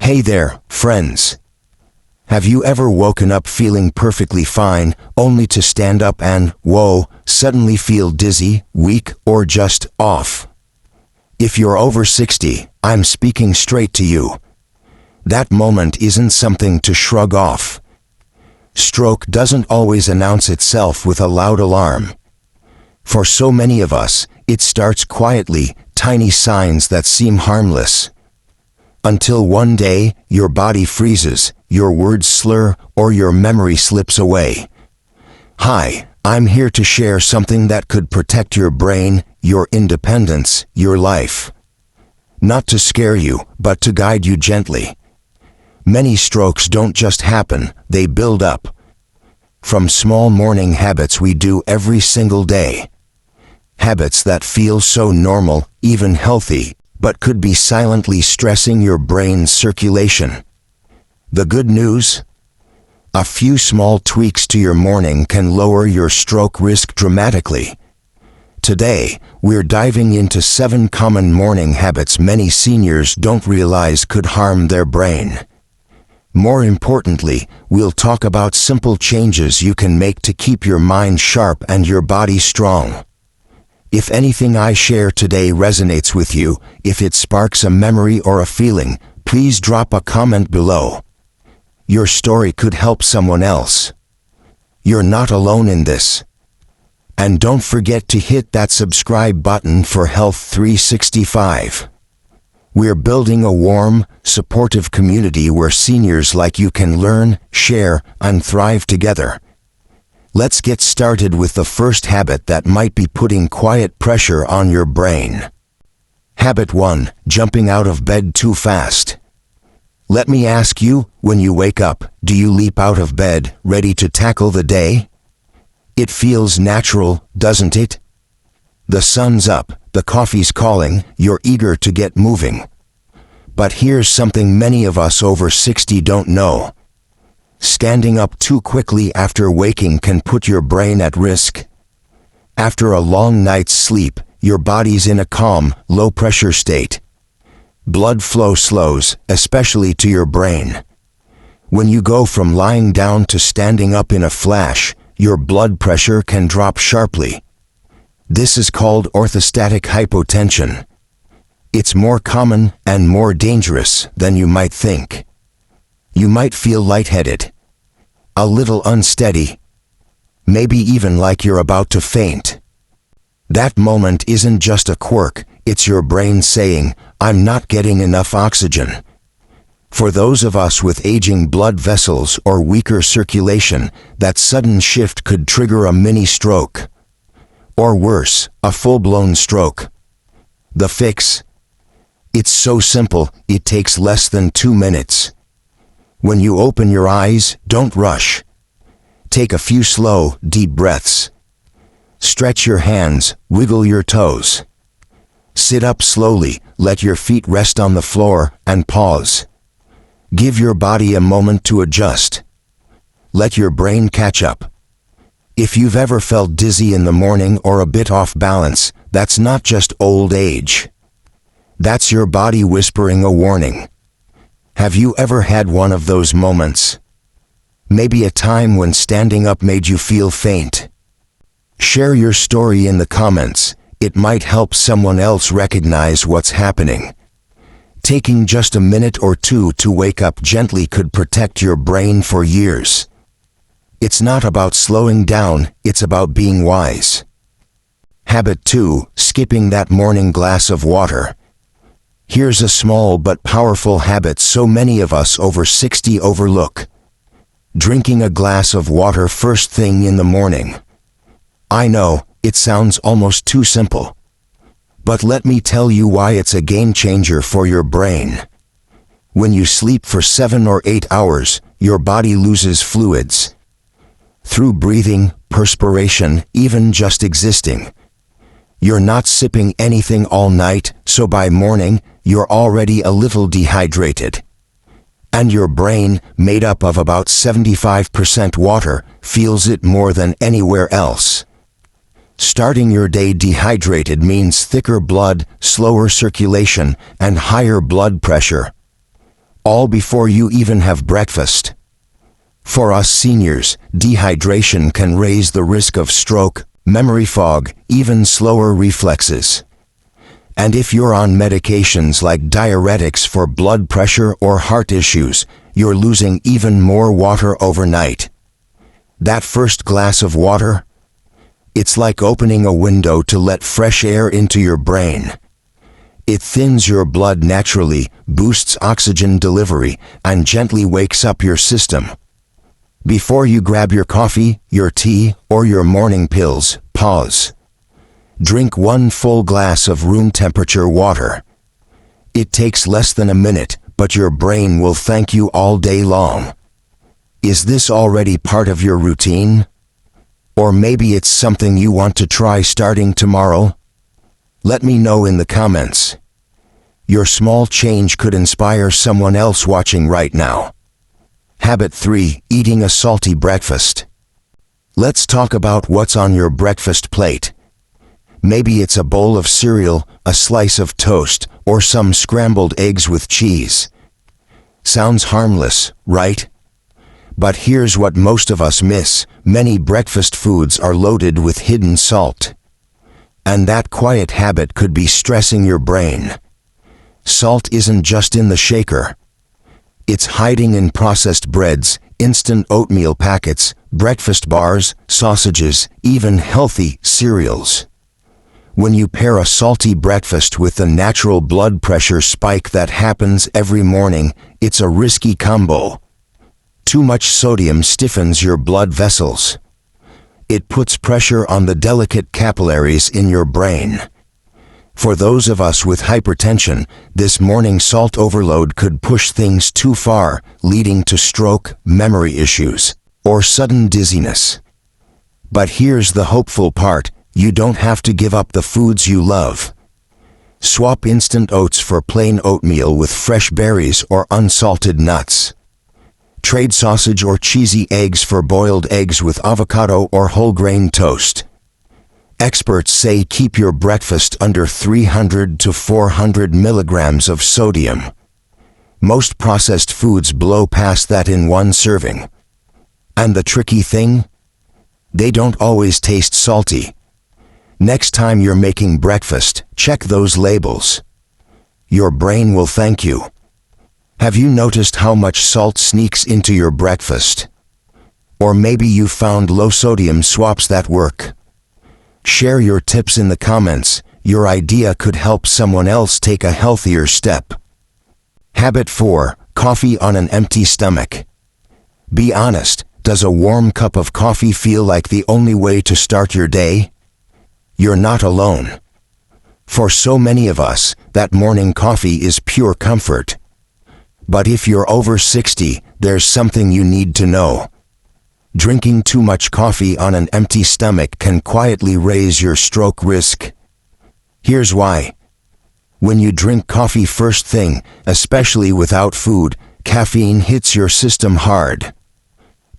Hey there, friends. Have you ever woken up feeling perfectly fine, only to stand up and, whoa, suddenly feel dizzy, weak, or just off? If you're over 60, I'm speaking straight to you. That moment isn't something to shrug off. Stroke doesn't always announce itself with a loud alarm. For so many of us, it starts quietly, tiny signs that seem harmless. Until one day, your body freezes, your words slur, or your memory slips away. Hi, I'm here to share something that could protect your brain, your independence, your life. Not to scare you, but to guide you gently. Many strokes don't just happen, they build up. From small morning habits we do every single day. Habits that feel so normal, even healthy, but could be silently stressing your brain's circulation. The good news? A few small tweaks to your morning can lower your stroke risk dramatically. Today, we're diving into 7 common morning habits many seniors don't realize could harm their brain. More importantly, we'll talk about simple changes you can make to keep your mind sharp and your body strong. If anything I share today resonates with you, if it sparks a memory or a feeling, please drop a comment below. Your story could help someone else. You're not alone in this. And don't forget to hit that subscribe button for Health 365. We're building a warm, supportive community where seniors like you can learn, share, and thrive together. Let's get started with the first habit that might be putting quiet pressure on your brain. Habit 1: jumping out of bed too fast. Let me ask you, when you wake up, do you leap out of bed, ready to tackle the day? It feels natural, doesn't it? The sun's up, the coffee's calling, you're eager to get moving. But here's something many of us over 60 don't know. Standing up too quickly after waking can put your brain at risk. After a long night's sleep, your body's in a calm, low-pressure state. Blood flow slows, especially to your brain. When you go from lying down to standing up in a flash, your blood pressure can drop sharply. This is called orthostatic hypotension. It's more common and more dangerous than you might think. You might feel lightheaded, a little unsteady, maybe even like you're about to faint. That moment isn't just a quirk, it's your brain saying, "I'm not getting enough oxygen." For those of us with aging blood vessels or weaker circulation, that sudden shift could trigger a mini stroke. Or worse, a full-blown stroke. The fix? It's so simple, it takes less than 2 minutes. When you open your eyes, don't rush. Take a few slow, deep breaths. Stretch your hands, wiggle your toes. Sit up slowly, let your feet rest on the floor, and pause. Give your body a moment to adjust. Let your brain catch up. If you've ever felt dizzy in the morning or a bit off balance, that's not just old age. That's your body whispering a warning. Have you ever had one of those moments? Maybe a time when standing up made you feel faint. Share your story in the comments. It might help someone else recognize what's happening. Taking just a minute or two to wake up gently could protect your brain for years. It's not about slowing down, it's about being wise. Habit 2: skipping that morning glass of water. Here's a small but powerful habit so many of us over 60 overlook. Drinking a glass of water first thing in the morning. I know, it sounds almost too simple. But let me tell you why it's a game changer for your brain. When you sleep for 7 or 8 hours, your body loses fluids. Through breathing, perspiration, even just existing. You're not sipping anything all night, so by morning, you're already a little dehydrated. And your brain, made up of about 75% water, feels it more than anywhere else. Starting your day dehydrated means thicker blood, slower circulation, and higher blood pressure. all before you even have breakfast. For us seniors, dehydration can raise the risk of stroke, memory fog, even slower reflexes. And if you're on medications like diuretics for blood pressure or heart issues, you're losing even more water overnight. That first glass of water? It's like opening a window to let fresh air into your brain. It thins your blood naturally, boosts oxygen delivery, and gently wakes up your system. Before you grab your coffee, your tea, or your morning pills, pause. Drink 1 full glass of room temperature water. It takes less than a minute, but your brain will thank you all day long. Is this already part of your routine? Or maybe it's something you want to try starting tomorrow? Let me know in the comments. Your small change could inspire someone else watching right now. Habit 3. Eating a salty breakfast. Let's talk about what's on your breakfast plate. Maybe it's a bowl of cereal, a slice of toast, or some scrambled eggs with cheese. Sounds harmless, right? But here's what most of us miss. Many breakfast foods are loaded with hidden salt. And that quiet habit could be stressing your brain. Salt isn't just in the shaker. It's hiding in processed breads, instant oatmeal packets, breakfast bars, sausages, even healthy cereals. When you pair a salty breakfast with the natural blood pressure spike that happens every morning, it's a risky combo. Too much sodium stiffens your blood vessels. It puts pressure on the delicate capillaries in your brain. For those of us with hypertension, this morning salt overload could push things too far, leading to stroke, memory issues, or sudden dizziness. But here's the hopeful part: you don't have to give up the foods you love. Swap instant oats for plain oatmeal with fresh berries or unsalted nuts. Trade sausage or cheesy eggs for boiled eggs with avocado or whole grain toast. Experts say keep your breakfast under 300 to 400 milligrams of sodium. Most processed foods blow past that in one serving. And the tricky thing? They don't always taste salty. Next time you're making breakfast, check those labels. Your brain will thank you. Have you noticed how much salt sneaks into your breakfast? Or maybe you found low-sodium swaps that work. Share your tips in the comments. Your idea could help someone else take a healthier step. Habit 4. Coffee on an empty stomach. Be honest, does a warm cup of coffee feel like the only way to start your day? You're not alone. For so many of us, that morning coffee is pure comfort. But if you're over 60, there's something you need to know. Drinking too much coffee on an empty stomach can quietly raise your stroke risk. Here's why. When you drink coffee first thing, especially without food, caffeine hits your system hard.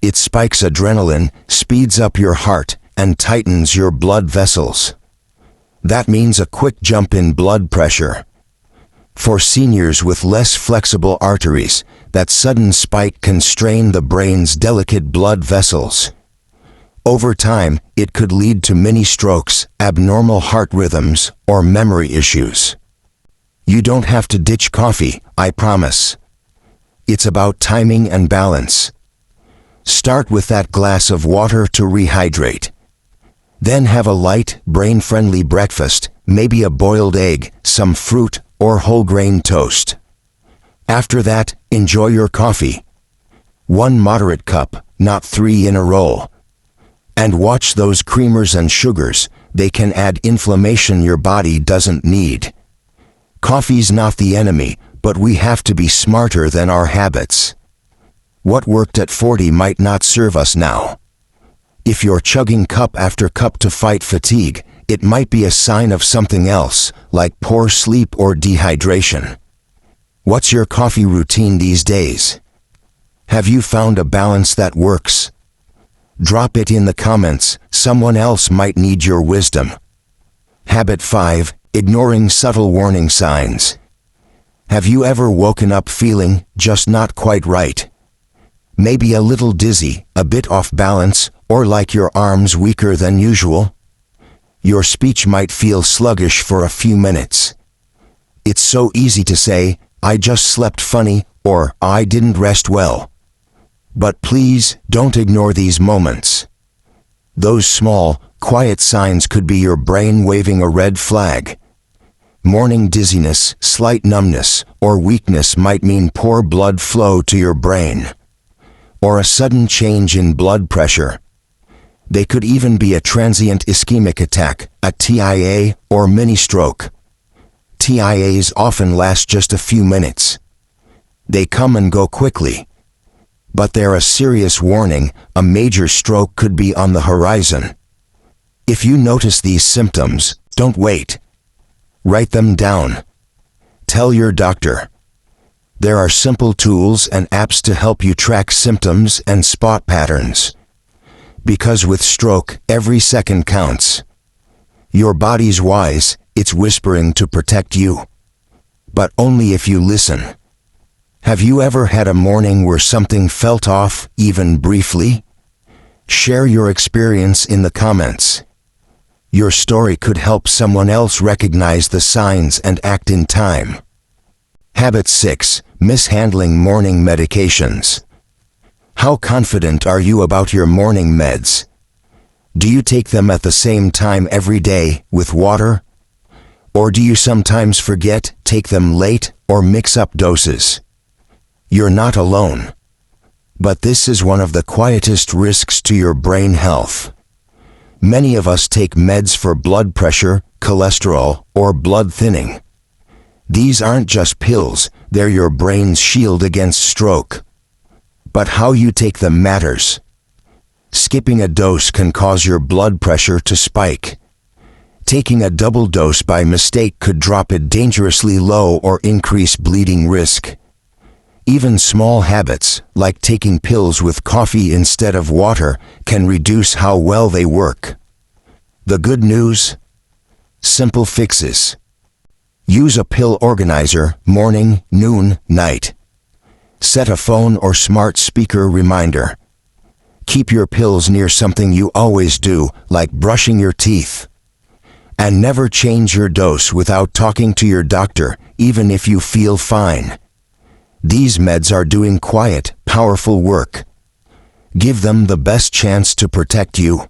It spikes adrenaline, speeds up your heart, and tightens your blood vessels. That means a quick jump in blood pressure. For seniors with less flexible arteries, that sudden spike can strain the brain's delicate blood vessels. Over time, it could lead to mini strokes, abnormal heart rhythms, or memory issues. You don't have to ditch coffee, I promise. It's about timing and balance. Start with that glass of water to rehydrate. Then have a light, brain-friendly breakfast, maybe a boiled egg, some fruit, or whole grain toast. After that, enjoy your coffee. 1 moderate cup, not 3 in a row. And watch those creamers and sugars, they can add inflammation your body doesn't need. Coffee's not the enemy, but we have to be smarter than our habits. What worked at 40 might not serve us now. If you're chugging cup after cup to fight fatigue, it might be a sign of something else, like poor sleep or dehydration. What's your coffee routine these days? Have you found a balance that works? Drop it in the comments, someone else might need your wisdom. Habit 5. Ignoring subtle warning signs. Have you ever woken up feeling just not quite right? Maybe a little dizzy, a bit off balance, or like your arms weaker than usual? Your speech might feel sluggish for a few minutes. It's so easy to say, "I just slept funny," or "I didn't rest well." But please, don't ignore these moments. Those small, quiet signs could be your brain waving a red flag. Morning dizziness, slight numbness, or weakness might mean poor blood flow to your brain. Or a sudden change in blood pressure. They could even be a transient ischemic attack, a TIA, or mini-stroke. TIAs often last just a few minutes. They come and go quickly. But they're a serious warning. A major stroke could be on the horizon. If you notice these symptoms, don't wait. Write them down. Tell your doctor. There are simple tools and apps to help you track symptoms and spot patterns. Because with stroke, every second counts. Your body's wise, it's whispering to protect you. But only if you listen. Have you ever had a morning where something felt off, even briefly? Share your experience in the comments. Your story could help someone else recognize the signs and act in time. Habit 6. Mishandling morning medications. How confident are you about your morning meds? Do you take them at the same time every day, with water? Or do you sometimes forget, take them late, or mix up doses? You're not alone. But this is one of the quietest risks to your brain health. Many of us take meds for blood pressure, cholesterol, or blood thinning. These aren't just pills, they're your brain's shield against stroke. But how you take them matters. Skipping a dose can cause your blood pressure to spike. Taking a double dose by mistake could drop it dangerously low or increase bleeding risk. Even small habits, like taking pills with coffee instead of water, can reduce how well they work. The good news? Simple fixes. Use a pill organizer, morning, noon, night. Set a phone or smart speaker reminder. Keep your pills near something you always do, like brushing your teeth. And never change your dose without talking to your doctor, even if you feel fine. These meds are doing quiet, powerful work. Give them the best chance to protect you.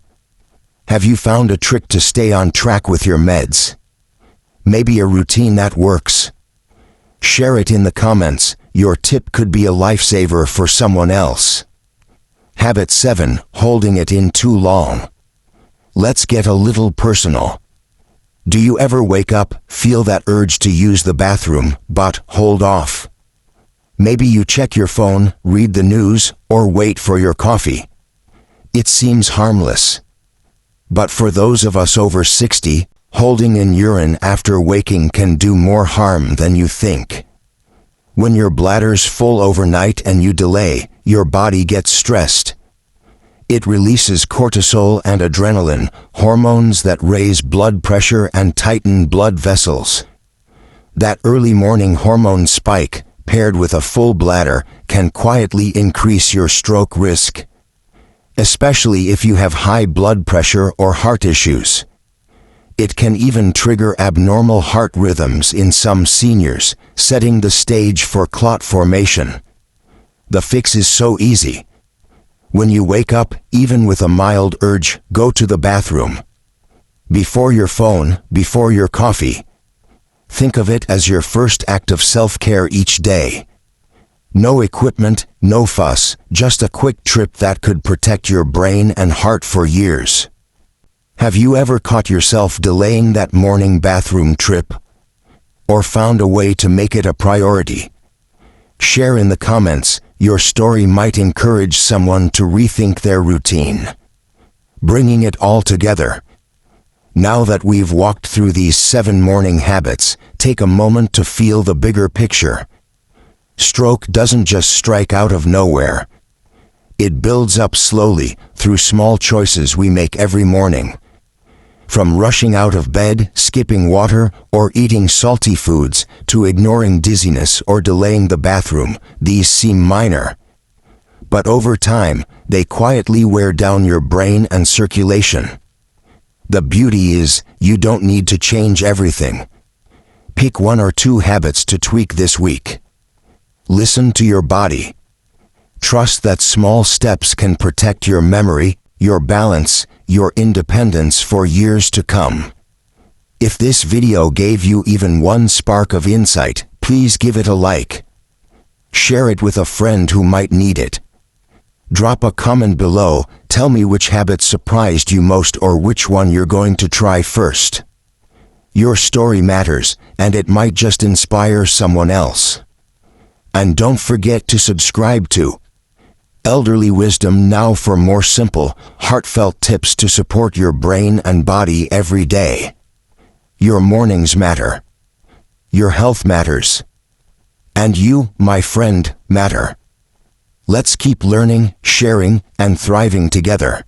Have you found a trick to stay on track with your meds? Maybe a routine that works. Share it in the comments. Your tip could be a lifesaver for someone else. Habit 7. Holding it in too long. Let's get a little personal. Do you ever wake up, feel that urge to use the bathroom, but hold off? Maybe you check your phone, read the news, or wait for your coffee. It seems harmless. But for those of us over 60, holding in urine after waking can do more harm than you think. When your bladder's full overnight and you delay, your body gets stressed. It releases cortisol and adrenaline, hormones that raise blood pressure and tighten blood vessels. That early morning hormone spike, paired with a full bladder, can quietly increase your stroke risk. Especially if you have high blood pressure or heart issues. It can even trigger abnormal heart rhythms in some seniors, setting the stage for clot formation. The fix is so easy. When you wake up, even with a mild urge, go to the bathroom. Before your phone, before your coffee. Think of it as your first act of self-care each day. No equipment, no fuss, just a quick trip that could protect your brain and heart for years. Have you ever caught yourself delaying that morning bathroom trip? Or found a way to make it a priority? Share in the comments. Your story might encourage someone to rethink their routine. Bringing it all together. Now that we've walked through these 7 morning habits, take a moment to feel the bigger picture. Stroke doesn't just strike out of nowhere. It builds up slowly through small choices we make every morning. From rushing out of bed, skipping water, or eating salty foods, to ignoring dizziness or delaying the bathroom, these seem minor. But over time, they quietly wear down your brain and circulation. The beauty is, you don't need to change everything. Pick 1 or 2 habits to tweak this week. Listen to your body. Trust that small steps can protect your memory, your balance, your independence for years to come. If this video gave you even one spark of insight, please give it a like. Share it with a friend who might need it. Drop a comment below, tell me which habit surprised you most or which one you're going to try first. Your story matters, and it might just inspire someone else. And don't forget to subscribe to Elderly Wisdom now for more simple, heartfelt tips to support your brain and body every day. Your mornings matter. Your health matters. And you, my friend, matter. Let's keep learning, sharing, and thriving together.